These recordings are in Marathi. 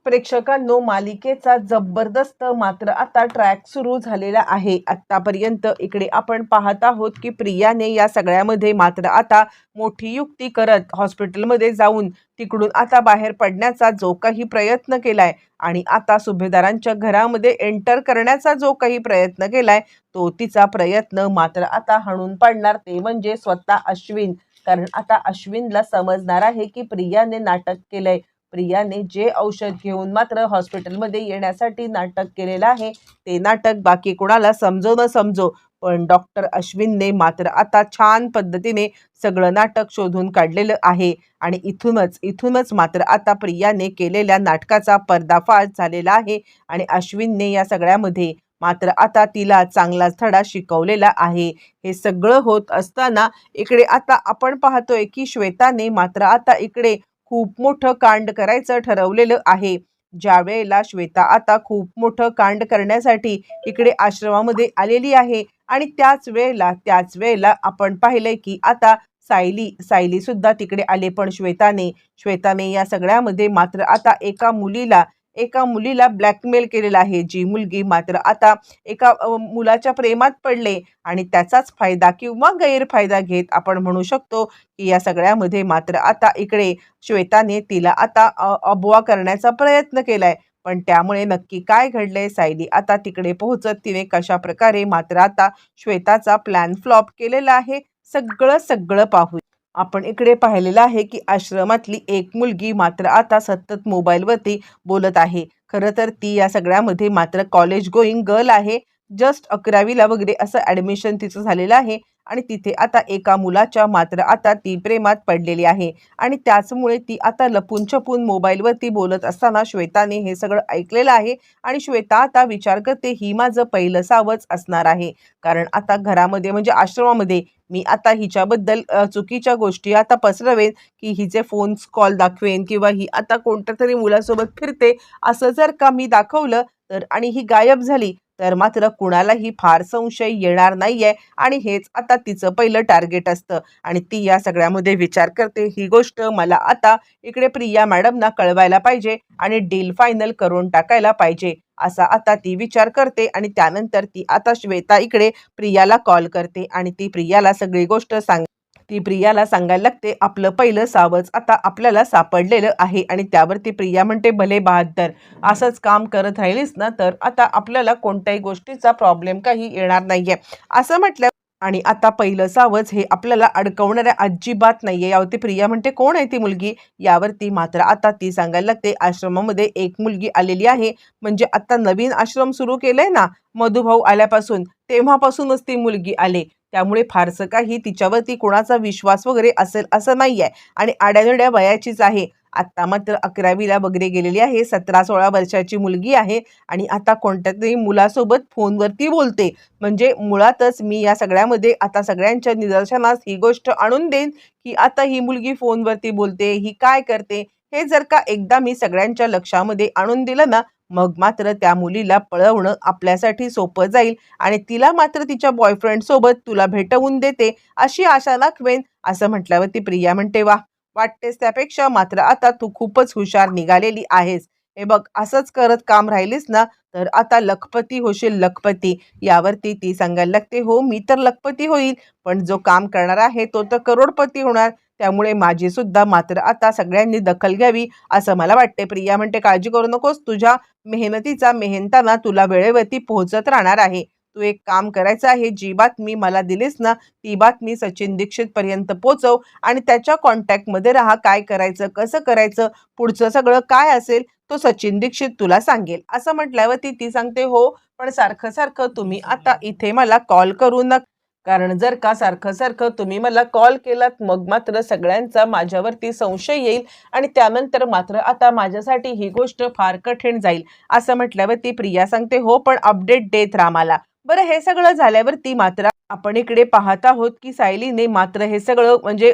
प्रेक्षकांनो, मालिकेचा जबरदस्त मात्र आता ट्रॅक सुरू झालेला आहे. आतापर्यंत इकडे आपण पाहत आहोत की प्रियाने या सगळ्यामध्ये मात्र आता मोठी युक्ती करत हॉस्पिटलमध्ये जाऊन तिकडून आता बाहेर पडण्याचा जो काही प्रयत्न केलाय आणि आता सुभेदारांच्या घरामध्ये एंटर करण्याचा जो काही प्रयत्न केलाय तो तिचा प्रयत्न मात्र आता हाणून पाडणार, ते म्हणजे स्वतः अश्विन. कारण आता अश्विनला समजणार आहे की प्रियाने नाटक केलंय. प्रियाने जे औषध घेऊन मात्र हॉस्पिटलमध्ये येण्यासाठी नाटक केलेलं आहे ते नाटक बाकी कोणाला समजो न समजो, पण डॉक्टर अश्विनने मात्र आता छान पद्धतीने सगळं नाटक शोधून काढलेलं आहे. आणि इथूनच मात्र आता प्रियाने केलेल्या नाटकाचा पर्दाफाश झालेला आहे आणि अश्विनने या सगळ्यामध्ये मात्र आता तिला चांगलाच धडा शिकवलेला आहे. हे सगळं होत असताना इकडे आता आपण पाहतोय की श्वेताने मात्र आता इकडे खूप मोठं कांड करायचं ठरवलेलं आहे. ज्या वेळेला श्वेता आता खूप मोठं कांड करण्यासाठी इकडे आश्रमामध्ये आलेली आहे आणि त्याच वेळेला आपण पाहिलंय की आता सायली सुद्धा तिकडे आले. पण श्वेताने या सगळ्यामध्ये मात्र आता एका मुलीला ब्लॅकमेल केलेला आहे. जी मुलगी मात्र आता एका मुलाच्या प्रेमात पडले आणि त्याचाच फायदा किंवा गैरफायदा घेत आपण म्हणू शकतो की या सगळ्यामध्ये मात्र आता इकडे श्वेताने तिला आता अबवा करण्याचा प्रयत्न केलाय. पण त्यामुळे नक्की काय घडलंय, सायली आता तिकडे पोहोचत तिने कशा प्रकारे मात्र आता श्वेताचा प्लॅन फ्लॉप केलेला आहे, सगळं पाहू. आपण इकडे पाहिलेलं आहे की आश्रमातली एक मुलगी मात्र आता सतत मोबाईलवरती बोलत आहे. खरं तर ती या सगळ्यामध्ये मात्र कॉलेज गोईंग गर्ल आहे. जस्ट 11वीला वगैरे असं ॲडमिशन तिचं झालेलं आहे आणि तिथे आता एका मुलाच्या मात्र आता ती प्रेमात पडलेली आहे आणि त्याचमुळे ती आता लपून छपून मोबाईलवरती बोलत असताना श्वेताने हे सगळं ऐकलेलं आहे. आणि श्वेता आता विचार करते, ही माझं पहिलं सावज असणार आहे. कारण आता घरामध्ये म्हणजे आश्रमामध्ये मी आता हिच्याबद्दल चुकीच्या गोष्टी आता पसरवेन की हिचे फोन्स कॉल दाखवेन किंवा ही आता कोणत्या तरी मुलासोबत फिरते असं जर का मी दाखवलं तर आणि ही गायब झाली तर मात्र कुणालाही फार संशय येणार नाहीये आणि हेच आता तिचं पहिलं टार्गेट असतं. आणि ती या सगळ्यामध्ये विचार करते, ही गोष्ट मला आता इकडे प्रिया मॅडमना कळवायला पाहिजे आणि डील फायनल करून टाकायला पाहिजे असा आता ती विचार करते. आणि त्यानंतर ती आता श्वेता इकडे प्रियाला कॉल करते आणि ती प्रियाला सांगायला लागते, आपलं पहिलं सावज आता आपल्याला सापडलेलं आहे. आणि त्यावरती प्रिया म्हणते, भले बहादर, असंच काम करत राहिलीस ना तर आता आपल्याला कोणत्याही गोष्टीचा प्रॉब्लेम काही येणार नाहीये असं म्हटलं. आणि आता पहिलं सावज हे आपल्याला अडकवणाऱ्या अजिबात नाहीये. यावरती प्रिया म्हणते, कोण आहे ती मुलगी? यावरती मात्र आता ती सांगायला लागते, आश्रमामध्ये एक मुलगी आलेली आहे. म्हणजे आता नवीन आश्रम सुरू केलंय ना मधुभाऊ आल्यापासून, तेव्हापासूनच ती मुलगी आले. त्यामुळे फारसं काही तिच्यावरती कोणाचा विश्वास वगैरे असेल असं नाहीये आणि आड्यानड्या वयाचीच आहे. आता मात्र 11वीला वगैरे गेलेली आहे. 17-16 वर्षाची मुलगी आहे आणि आता कोणत्या तरी मुलासोबत फोनवरती बोलते. म्हणजे मुळातच मी या सगळ्यामध्ये आता सगळ्यांच्या निदर्शनास ही गोष्ट आणून देईन की आता ही मुलगी फोनवरती बोलते, ही काय करते, हे जर का एकदा मी सगळ्यांच्या लक्षामध्ये आणून दिलं ना मग मात्र त्या मुलीला पळवणं आपल्यासाठी सोपं जाईल आणि तिला मात्र तिच्या बॉयफ्रेंड सोबत तुला भेटवून देते अशी आशा दाखवेन असं म्हटल्यावरती प्रिया म्हणते, वा, वाटतेस त्यापेक्षा मात्र आता तू खूपच हुशार निघालेली आहेस. हे बघ, असंच करत काम राहिलीस ना तर आता लखपती होशील, लखपती. यावरती ती सांगायला लागते, हो मी तर लखपती होईल पण जो काम करणार आहे तो तर करोडपती होणार. त्यामुळे माझी सुद्धा मात्र आता सगळ्यांनी दखल घ्यावी असं मला वाटते. प्रिया म्हणते, काळजी करू नकोस, तुझ्या मेहनतीचा मेहनताना तुला वेळेवरती पोहोचत राहणार आहे. तू एक काम करायचं आहे, जी बातमी मला दिलीस ना ती बातमी सचिन दीक्षित पर्यंत पोहोचव आणि त्याच्या कॉन्टॅक्टमध्ये राहा. काय करायचं, कसं करायचं, पुढचं सगळं काय असेल तो सचिन दीक्षित तुला सांगेल असं म्हटल्यावरती ती सांगते, हो पण सारखं तुम्ही आता इथे मला कॉल करू नका. कारण जर का सारखं तुम्ही मला कॉल केलात मग मात्र सगळ्यांचा माझ्यावरती संशय येईल आणि त्यानंतर मात्र आता माझ्यासाठी ही गोष्ट फार कठीण जाईल असं म्हटल्यावरती प्रिया सांगते, हो पण अपडेट देत राहा मला. बरं, हे सगळं झाल्यावरती मात्र आपण इकडे पाहत आहोत की सायलीने मात्र हे सगळं म्हणजे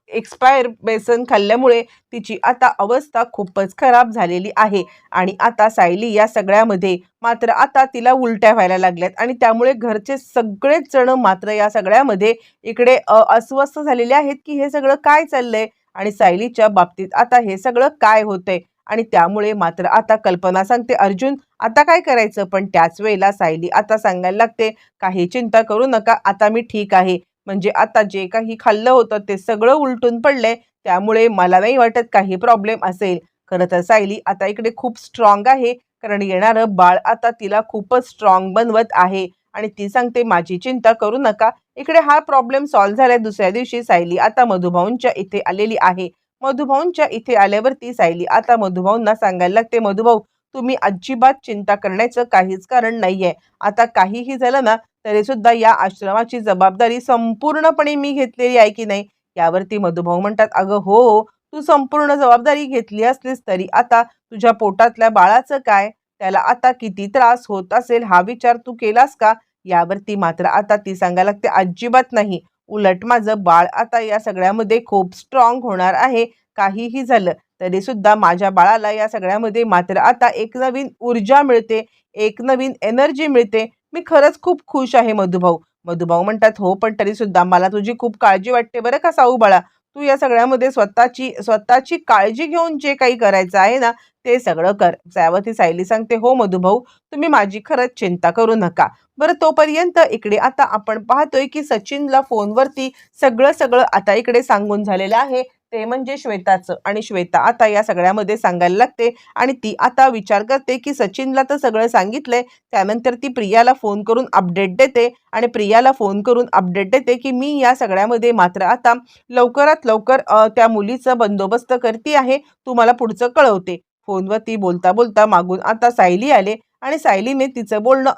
एक्सपायर बेसन खाल्ल्यामुळे तिची आता अवस्था खूपच खराब झालेली आहे. आणि आता सायली या सगळ्यामध्ये मात्र आता तिला उलट्या व्हायला लागल्यात आणि त्यामुळे घरचे सगळेच जण मात्र या सगळ्यामध्ये इकडे अस्वस्थ झालेले आहेत की हे सगळं काय चाललंय आणि सायलीच्या बाबतीत आता हे सगळं काय होतंय. आणि त्यामुळे मात्र आता कल्पना सांगते, अर्जुन आता काय करायचं. पण त्याच वेळेला सायली आता सांगायला लागते, काही चिंता करू नका, आता मी ठीक आहे. म्हणजे आता जे काही खाल्लं होतं ते सगळं उलटून पडलंय, त्यामुळे मला नाही वाटत काही प्रॉब्लेम असेल. खरं तर सायली आता इकडे खूप स्ट्रॉंग आहे, कारण येणारं बाळ आता तिला खूपच स्ट्रॉंग बनवत आहे. आणि ती सांगते, माझी चिंता करू नका. इकडे हा प्रॉब्लेम सॉल्व्ह झालाय. दुसऱ्या दिवशी सायली आता मधुभाऊंच्या इथे आलेली आहे. मधुभाऊंच्या इथे आल्यावरती सायली आता मधुभाऊंना सांगायला लागते, मधुभाऊ तुम्ही अजिबात चिंता करण्याचं काहीच कारण नाहीये. आता काहीही झालं ना तरी सुद्धा या आश्रमाची जबाबदारी संपूर्णपणे मी घेतलेली आहे की नाही. यावरती मधुभाऊ म्हणतात, अगं हो, तू संपूर्ण जबाबदारी घेतली असलीस तरी आता तुझ्या पोटातल्या बाळाचं काय, त्याला आता किती त्रास होत असेल हा विचार तू केलास का. यावरती मात्र आता ती सांगायला लागते, अजिबात नाही. उलट माझं बाळ आता या सगळ्यामध्ये खूप स्ट्रॉंग होणार आहे. काहीही झालं तरी सुद्धा माझ्या बाळाला या सगळ्यामध्ये मात्र आता एक नवीन ऊर्जा मिळते, एक नवीन एनर्जी मिळते. मी खरंच खूप खुश आहे मधुभाऊ. मधुभाऊ म्हणतात, हो पण तरी सुद्धा मला तुझी खूप काळजी वाटते बरं का साऊ बाळा. तू या सगळ्यामध्ये स्वतःची स्वतःची काळजी घेऊन जे काही करायचं आहे ना ते सगळं कर. त्यावरती सायली सांगते, हो मधुभाऊ तुम्ही माझी खरंच चिंता करू नका. बरं तोपर्यंत इकडे आता आपण पाहतोय की सचिनला फोनवरती सगळं सगळं आता इकडे सांगून झालेलं आहे, ते म्हणजे श्वेताचं. आणि श्वेता आता या सगळ्यामध्ये सांगायला लागते आणि ती आता विचार करते की सचिनला तर सगळं सांगितलंय. त्यानंतर ती प्रियाला फोन करून अपडेट देते आणि प्रियाला फोन करून अपडेट देते की मी या सगळ्यामध्ये मात्र आता लवकरात लवकर त्या मुलीचा बंदोबस्त करते आहे, तुम्हाला पुढचं कळवते. फोनवरती बोलता बोलता मागून आता सायली आले आणि सायलीने तिचं बोलणं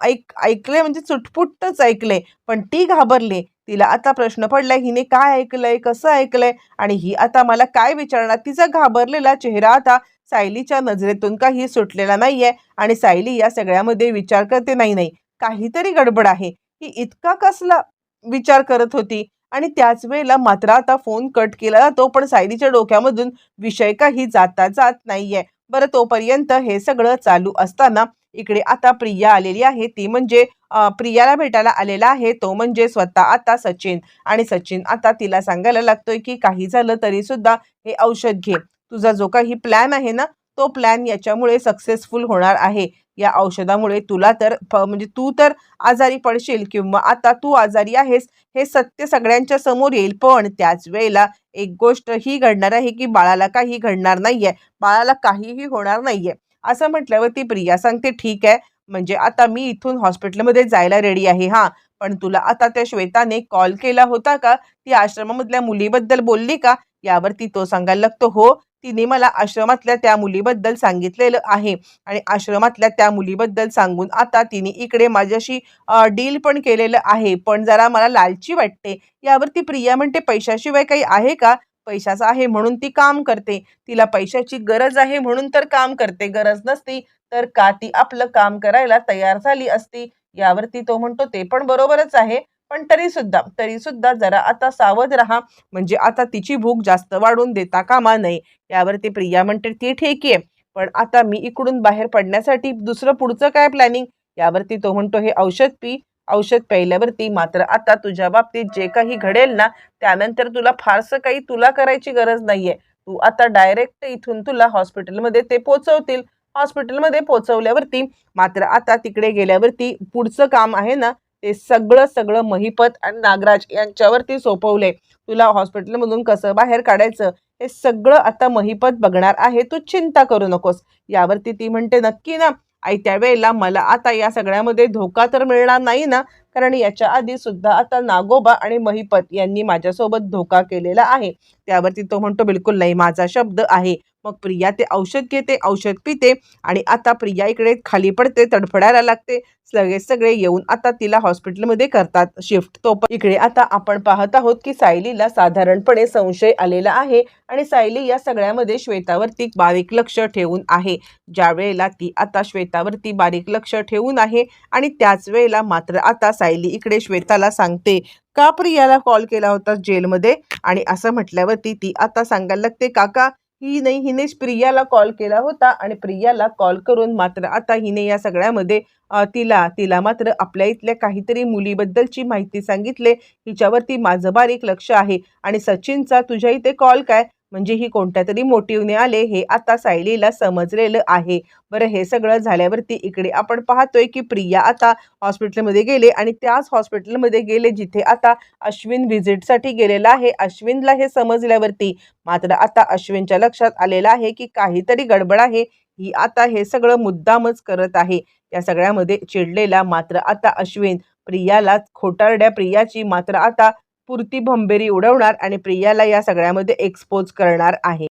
ऐकलंय, म्हणजे चुटपुटच ऐकलंय. पण ती घाबरली. तिला आता प्रश्न पडलाय, हिने काय ऐकलंय, कसं ऐकलंय आणि ही आता मला काय विचारणार. तिचा घाबरलेला चेहरा आता सायलीच्या नजरेतून काही सुटलेला नाहीये आणि सायली या सगळ्यामध्ये विचार करते, नाही नाही काहीतरी गडबड आहे. ही इतका कसला विचार करत होती. आणि त्याच वेळेला मात्र आता फोन कट केला जातो, पण सायलीच्या डोक्यामधून विषय काही जाता जात नाहीये. बरं तोपर्यंत हे सगळं चालू असताना इकडे आता प्रिया आलेली आहे. ती म्हणजे प्रियाला भेटायला आलेला आहे तो म्हणजे स्वतः आता सचिन. आणि सचिन आता तिला सांगायला लागतोय की काही झालं तरी सुद्धा हे औषध घे. तुझा जो काही प्लॅन आहे ना तो प्लॅन याच्यामुळे सक्सेसफुल होणार आहे. या औषधामुळे तुला तर म्हणजे तू तर आजारी पडशील किंवा आता तू आजारी आहेस हे सत्य सगळ्यांच्या समोर येईल. पण त्याच वेळेला एक गोष्ट ही घडणार आहे की बाळाला काही घडणार नाहीये, बाळाला काहीही होणार नाहीये. असं म्हटल्यावरती प्रिया सांगते, ठीक आहे, म्हणजे आता मी इथून हॉस्पिटलमध्ये जायला रेडी आहे. हा पण तुला आता त्या श्वेताने कॉल केला होता का, ती आश्रमामधल्या मुलीबद्दल बोलली का. यावरती तो सांगायला लागतो, हो तिने मला आश्रमातल्या त्या मुलीबद्दल सांगितलेलं आहे आणि आश्रमातल्या त्या मुलीबद्दल सांगून आता तिने इकडे माझ्याशी डील पण केलेलं आहे, पण जरा मला लालची वाटते. यावरती प्रिया म्हणते, पैशाशिवाय काही आहे का. पैशाचं आहे म्हणून ती काम करते, तिला पैशाची गरज आहे म्हणून तर काम करते, गरज नसती तर का ती आपलं काम करायला तयार झाली असती. यावरती तो म्हणतो, ते पण बरोबरच आहे, पण तरी सुद्धा जरा आता सावध राहा, म्हणजे आता तिची भूक जास्त वाढून देता कामा नये. यावरती प्रिया म्हणते, ती ठीक आहे, पण आता मी इकडून बाहेर पडण्यासाठी दुसरं पुढचं काय प्लॅनिंग. यावरती तो म्हणतो, हे औषध पी. औषध प्यायल्यावरती मात्र आता तुझ्या बाबतीत जे काही घडेल ना त्यानंतर तुला फारसं काही तुला करायची गरज नाहीये. तू आता डायरेक्ट इथून तुला हॉस्पिटलमध्ये ते पोहोचवतील. हॉस्पिटलमध्ये पोहोचवल्यावरती मात्र आता तिकडे गेल्यावरती पुढचं काम आहे ना ते सगळं सगळं महिपत आणि नागराज यांच्यावरती सोपवलंय. तुला हॉस्पिटलमधून कसं बाहेर काढायचं हे सगळं आता महिपत बघणार आहे, तू चिंता करू नकोस. यावरती ती म्हणते, नक्की ना. त्या वेळेला मला आता या सगळ्यामध्ये धोका तर मिळणार नाही ना, कारण याच्या आधी सुद्धा आता नागोबा आणि महिपत यांनी माझ्यासोबत धोका केलेला आहे. त्यावरती तो म्हणतो, बिलकुल नाही, माझा शब्द आहे. मग प्रिया ते औषध घेते, औषध पिते आणि आता प्रिया इकडे खाली पडते, तडफडायला लागते. सगळे येऊन आता तिला हॉस्पिटलमध्ये करतात शिफ्ट. तो इकडे आता आपण पाहत आहोत की सायलीला साधारणपणे संशय आलेला आहे आणि सायली या सगळ्यामध्ये श्वेतावरती बारीक लक्ष ठेवून आहे. ज्या वेळेला ती आता श्वेतावरती बारीक लक्ष ठेवून आहे आणि त्याच वेळेला मात्र आता सायली इकडे श्वेताला सांगते, का प्रियाला कॉल केला होता जेलमध्ये. आणि असं म्हटल्यावरती ती आता सांगायला लागते, काका ही नाही, हिनेच प्रियाला कॉल केला होता आणि प्रियाला कॉल करून मात्र आता हिने या सगळ्यामध्ये तिला मात्र आपल्या इथल्या काहीतरी मुलीबद्दलची माहिती सांगितले. हिच्यावरती माझं बारीक लक्ष आहे आणि सचिनचा तुझ्या इथे कॉल काय. म्हणजे ही कोणत्यातरी मोटिव्हने आले हे आता सायलीला समजलेलं आहे. बरं, हे सगळं झाल्यावरती इकडे आपण पाहतोय की प्रिया आता हॉस्पिटलमध्ये गेले आणि त्याच हॉस्पिटलमध्ये गेले जिथे आता अश्विन व्हिजिटसाठी गेलेला आहे. अश्विनला हे समजल्यावरती मात्र आता अश्विनच्या लक्षात आलेलं आहे की काहीतरी गडबड आहे. ही आता हे सगळं मुद्दामच करत आहे. या सगळ्यामध्ये चिडलेला मात्र आता अश्विन प्रियाला खोटारड्या प्रियाची मात्र आता पुरती भंबेरी उडवणार आणि प्रियाला या सगळ्यामध्ये एक्सपोज करणार आहे.